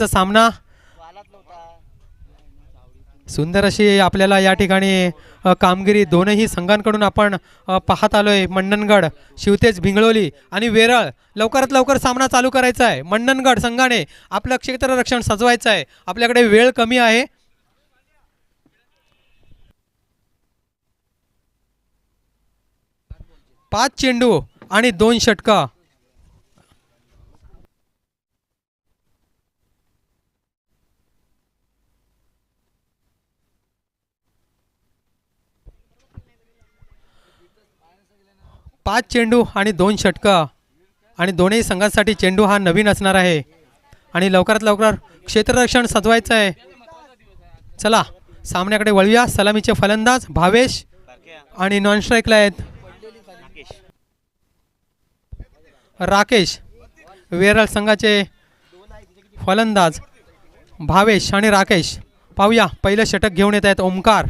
सामना सुंदर अशी आपल्याला या ठिकाणी कामगिरी दोनही संघांकडून आपण पाहत आलोय। मंडणगड, शिवतेज भिंगळोली आणि वेरळ लवकरात लवकर सामना चालू करायचा आहे। मंडणगड संघाने आपलं क्षेत्ररक्षण सजवायचं आहे, आपल्याकडे वेळ कमी आहे। पाच चेंडू आणि 2 षटका। पाच चेंडू आणि 2 षटका आणि दोन्ही संघांसाठी चेंडू हा नवीन असणार आहे आणि लवकरात लवकर क्षेत्ररक्षण सजवायचं आहे। चला सामन्याकडे वळूया। सलामीचे फलंदाज भावेश आणि नॉन स्ट्राईकला आहेत राकेश। वेरळ संघाचे फलंदाज भावेश आणि राकेश। पाहूया पहिलं षटक घेऊन येत आहेत ओमकार।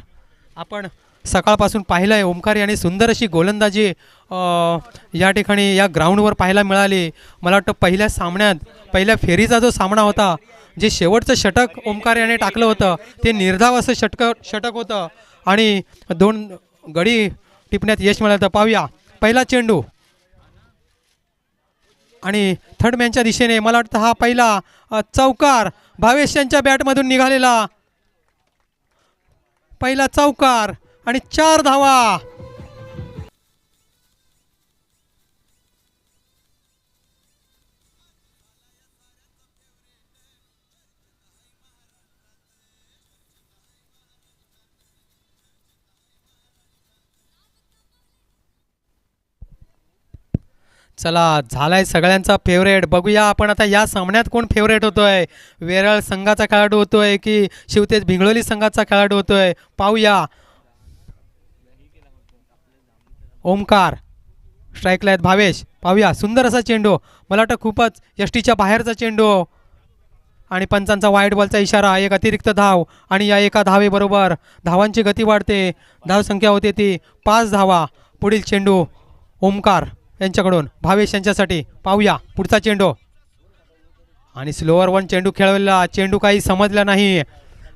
आपण सकाळपासून पाहिलं आहे ओमकार यांनी सुंदर अशी गोलंदाजी या ठिकाणी या ग्राउंडवर पाहायला मिळाली। मला वाटतं पहिल्या सामन्यात पहिल्या फेरीचा जो सामना होता, जे शेवटचं षटक ओमकार याने टाकलं होतं ते निर्धाव असं षटक होतं आणि 2 गडी टिपण्यात यश मिळालं। पाहूया पहिला चेंडू आणि थर्ड मॅनच्या दिशेने मला वाटतं हा पहिला चौकार भावेश यांच्या बॅटमधून निघालेला पहिला चौकार आणि 4 धावा। चला झालाय सगळ्यांचा फेवरेट। बघूया आपण आता या सामन्यात कोण फेवरेट होतोय, वेरळ संघाचा खेळाडू होतोय की शिवतेज भिंगळोली संघाचा खेळाडू होतोय। पाहूया ओमकार स्ट्राईकला आहेत भावेश। पाहूया सुंदर असा चेंडू, मला वाटतं खूपच यष्टीच्या बाहेरचा चेंडू आणि पंचांचा वाईट बॉलचा इशारा। एक अतिरिक्त धाव आणि या एका धावेबरोबर धावांची गती वाढते। धावसंख्या होते ती 5 धावा। पुढील चेंडू ओमकार यांच्याकडून भावेश यांच्यासाठी। पाहूया पुढचा चेंडू आणि स्लोअर 1 चेंडू खेळवला, चेंडू काही समजला नाही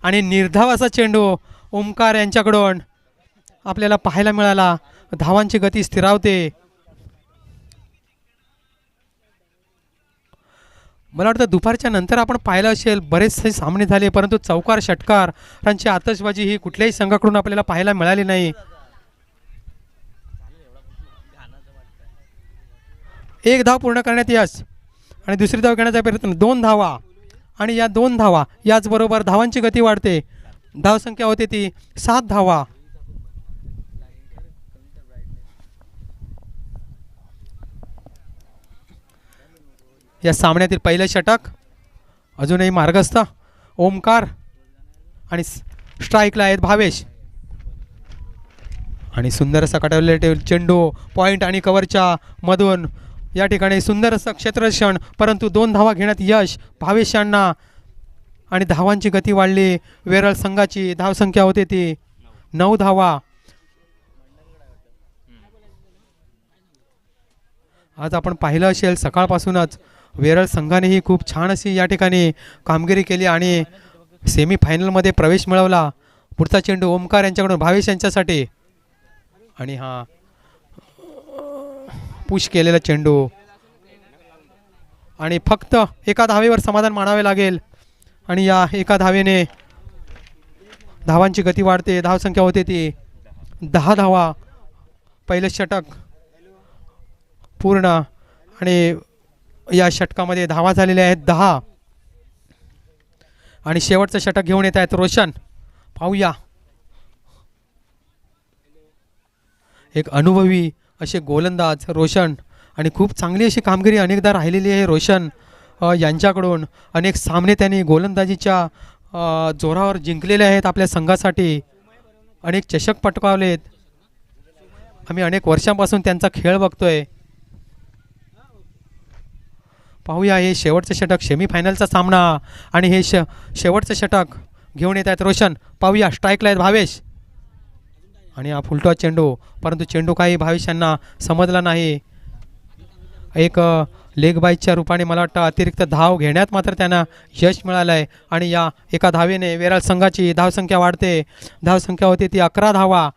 आणि निर्धाव असा चेंडू ओमकार यांच्याकडून आपल्याला पाहायला मिळाला। धावांची गती स्थिरावते। मला वाटतं दुपारच्या नंतर आपण पाहिलं असेल बरेचसे सामने झाले, परंतु चौकार षटकारांची आतषबाजी ही कुठल्याही संघाकडून आपल्याला पाहायला मिळाली नाही। एक धाव पूर्ण करण्यात यश आणि दुसरी धाव घेण्याचा प्रयत्न। 2 धावा आणि या 2 धावा याचबरोबर धावांची गती वाढते। धावसंख्या होते ती 7 धावा। या सामन्यातील पहिलं षटक अजूनही मार्गस्थ ओमकार आणि स्ट्राईकला आहेत भावेश आणि सुंदर असा कटवलेला चेंडू पॉइंट आणि कव्हरच्या मधून या ठिकाणी सुंदर असं क्षेत्ररक्षण, परंतु 2 धावा घेण्यात यश भावेश यांना आणि धावांची गती वाढली। वेरळ संघाची धावसंख्या होते ती 9 धावा। आज आपण पाहिलं असेल सकाळपासूनच वेरळ संघानेही खूप छान अशी या ठिकाणी कामगिरी केली आणि सेमीफायनलमध्ये प्रवेश मिळवला। पुढचा चेंडू ओमकार यांच्याकडून भावेश यांच्यासाठी आणि हा पुश केलेला चेंडू आणि फक्त एका धावेवर समाधान मानावे लागेल आणि या एका धावेने धावांची गती वाढते। धावसंख्या होते ती 10 धावा। पहिलं षटक पूर्ण आणि या षटकामध्ये धावा झालेल्या आहेत 10 आणि शेवटचं षटक घेऊन येत आहेत रोशन। पाहूया एक अनुभवी असे गोलंदाज रोशन आणि खूप चांगली अशी कामगिरी अनेकदा राहिलेली आहे रोशन यांच्याकडून। अनेक सामने त्यांनी गोलंदाजीच्या जोरावर जिंकलेले आहेत आपल्या संघासाठी। अनेक चषक पटकावलेत। आम्ही अनेक वर्षांपासून त्यांचा खेळ बघतोय। पाहूया हे शेवटचं षटक सेमीफायनलचा सामना आणि हे शेवटचं षटक घेऊन येत आहेत रोशन। पाहूया स्ट्राईकला आहेत भावेश आणि हा फुलटॉ चेंडू, परंतु चेंडू काही भावेश यांना समजला नाही। एक लेग बाईच्या रूपाने मला वाटतं अतिरिक्त धाव घेण्यात मात्र त्यांना यश मिळालं आहे आणि या एका धावेने वेराळ संघाची धावसंख्या वाढते. धावसंख्या होती ती 11 धावा.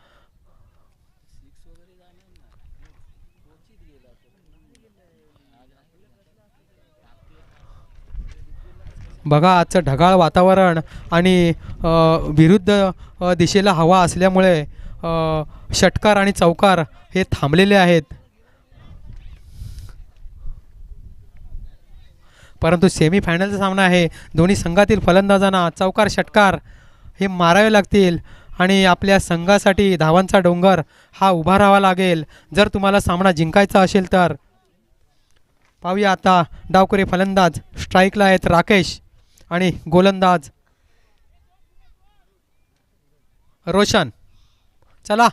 बघा आजचं ढगाळ वातावरण आणि विरुद्ध दिशेला हवा असल्यामुळे षटकार आणि चौकार हे थांबलेले आहेत. परंतु सेमीफायनलचा सामना आहे. दोन्ही संघातील फलंदाजांना चौकार षटकार हे मारावे लागतील आणि आपल्या संघासाठी धावांचा डोंगर हा उभा राहावा लागेल जर तुम्हाला सामना जिंकायचा असेल तर. पाहूया आता डावखुरे फलंदाज स्ट्राईकला आहेत राकेश आणि गोलंदाज रोशन. चला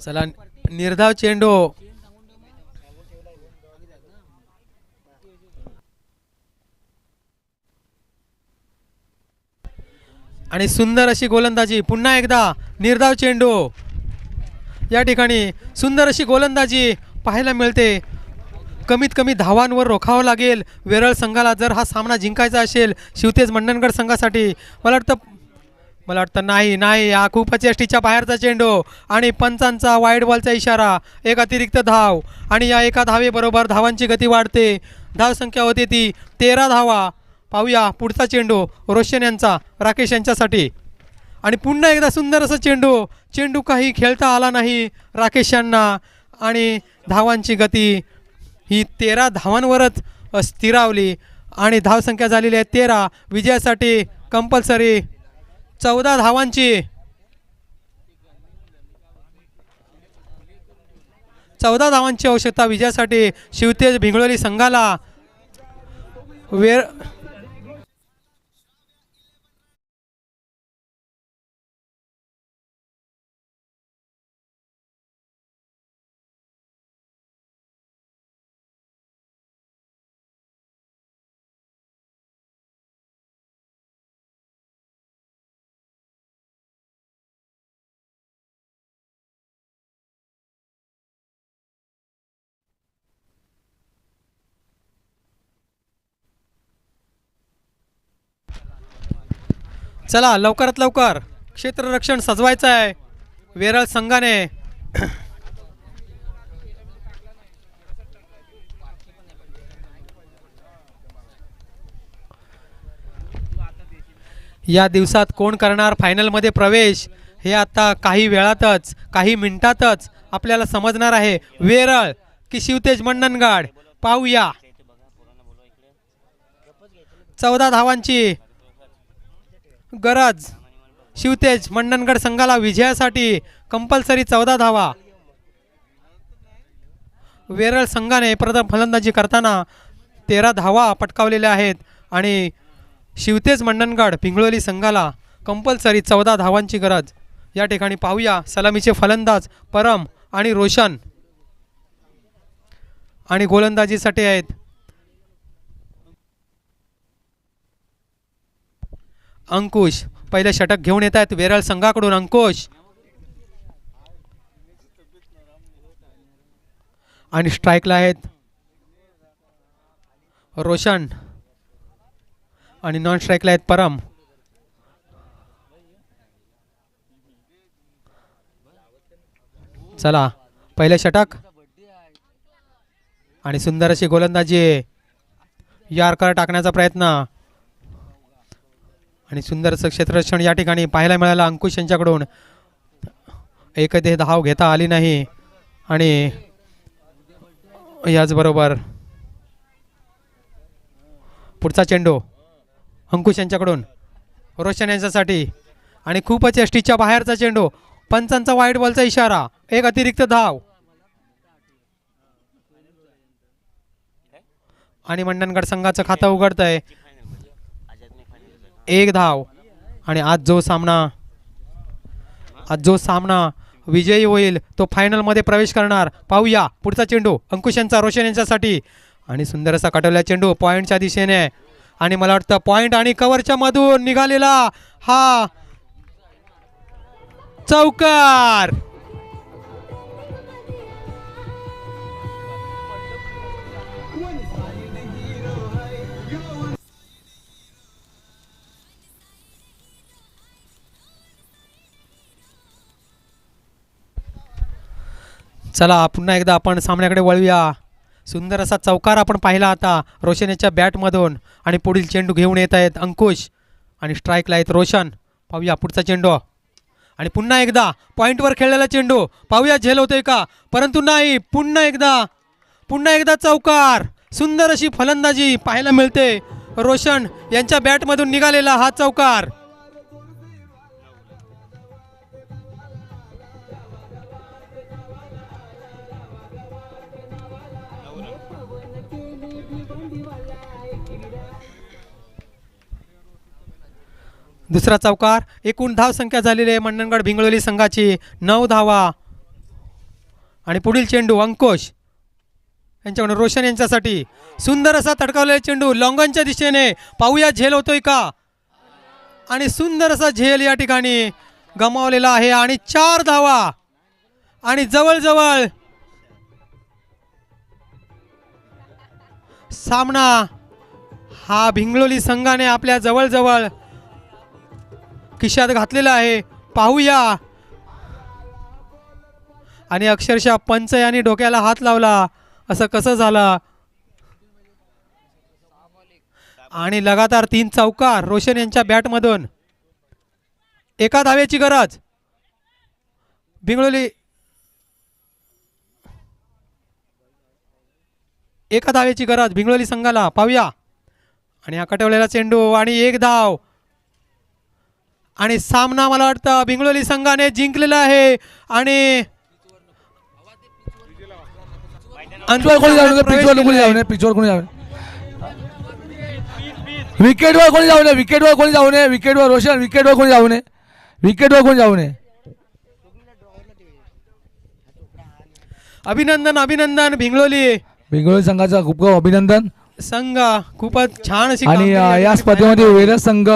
चला निर्धाव चेंडू. आणि सुंदर अशी गोलंदाजी. पुन्हा एकदा निर्धाव चेंडू. या ठिकाणी सुंदर अशी गोलंदाजी पाहायला मिळते. कमीत कमी धावांवर रोखावं लागेल वेरळ संघाला जर हा सामना जिंकायचा असेल शिवतेज मंडणगड संघासाठी. मला वाटतं नाही हा खूपच यष्टीच्या बाहेरचा चेंडू आणि पंचांचा वाईड बॉलचा इशारा. एक अतिरिक्त धाव आणि या एका धावेबरोबर धावांची गती वाढते. धावसंख्या होते ती 13 धावा. पाहूया पुढचा चेंडू रोशन यांचा राकेश यांच्यासाठी. आणि पुन्हा एकदा सुंदर असं चेंडू काही खेळता आला नाही राकेश यांना आणि धावांची गती ही 13 धावांवरच स्थिरावली आणि धावसंख्या झालेली आहे 13. विजयासाठी कंपल्सरी 14 धावांची 14 धावांची आवश्यकता विजयासाठी शिवतेज भिंगळोली संघाला. चला लवकरात लवकर क्षेत्ररक्षण सजवायचं आहे वेरळ संघाने. या दिवसात कोण करणार फायनलमध्ये प्रवेश हे आता काही वेळातच काही मिनिटातच आपल्याला समजणार आहे. वेरळ की शिवतेज मंडणगड पाहूया. 14 धावांची गरज शिवतेज मंडणगड संघाला विजयासाठी. कंपल्सरी 14 धावा. वेरळ संघाने प्रथम फलंदाजी करताना 13 धावा पटकावलेल्या आहेत आणि शिवतेज मंडणगड पिंगळोली संघाला कंपल्सरी 14 धावांची गरज. या ठिकाणी पाहूया सलामीचे फलंदाज परम आणि रोशन आणि गोलंदाजीसाठी आहेत अंकुश. पहिले षटक घेऊन येत आहेत वेरळ संघाकडून अंकुश. आणि स्ट्राईकला आहेत रोशन आणि नॉन स्ट्राईकला आहेत परम. चला पहिले षटक आणि सुंदर अशी गोलंदाजी. यार्कर टाकण्याचा प्रयत्न आणि सुंदर असं क्षेत्ररक्षण या ठिकाणी पाहायला मिळालं अंकुश यांच्याकडून. एकही धाव घेता आली नाही आणि याचबरोबर पुढचा चेंडू अंकुश यांच्याकडून रोशन यांच्यासाठी आणि खूपच यष्टीच्या बाहेरचा चेंडू. पंचांचा वाईट बॉलचा इशारा. एक अतिरिक्त धाव आणि मंडणगड संघाचं खातं उघडतंय. एक धाव आणि आज जो सामना विजयी होईल तो फायनलमध्ये प्रवेश करणार. पाहूया पुढचा चेंडू अंकुश यांचा रोशन यांच्यासाठी आणि सुंदर असा कटवला चेंडू पॉईंटच्या दिशेने आणि मला वाटतं पॉईंट आणि कव्हरच्या मधून निघालेला हा चौकार. चला पुन्हा एकदा आपण सामन्याकडे वळूया. सुंदर असा चौकार आपण पाहिला आता रोशन याच्या बॅटमधून आणि पुढील चेंडू घेऊन येत आहेत अंकुश आणि स्ट्राईकला आहेत रोशन. पाहूया पुढचा चेंडू आणि पुन्हा एकदा पॉईंटवर खेळलेला चेंडू. पाहूया झेल होतोय का, परंतु नाही. पुन्हा एकदा चौकार. सुंदर अशी फलंदाजी पाहायला मिळते. रोशन यांच्या बॅटमधून निघालेला हा चौकार. दुसरा चौकार. एकूण धाव संख्या झालेली आहे मंडणगड भिंगळोली संघाची 9 धावा आणि पुढील चेंडू अंकुश यांच्याकडून रोशन यांच्यासाठी. सुंदर असा तडकावलेला चेंडू लॉंगनच्या दिशेने. पाहूया झेल होतोय का आणि सुंदर असा झेल या ठिकाणी गमावलेला आहे आणि 4 धावा आणि जवळजवळ सामना हा भिंगळोली संघाने आपल्या जवळजवळ खिशात घातलेला आहे. पाहूया आणि अक्षरशः पंच यांनी डोक्याला हात लावला. असं कसं झालं आणि लगातार 3 चौकार रोशन यांच्या बॅटमधून. एका धावेची गरज भिंगळोली. एका धावेची गरज भिंगळोली संघाला. पाहूया आणि हा कटवलेला चेंडू आणि 1 धाव आणि सामना मला वाटतं भिंगळोली संघाने जिंकलेला आहे. आणि विकेटवर कोणी जाऊ नये. विकेटवर रोशन विकेटवर कोणी जाऊ नये. अभिनंदन भिंगळोली संघाचा खूप खूप अभिनंदन. संघ खूपच छान अशी आणि या स्पर्धेमध्ये वेरज संघ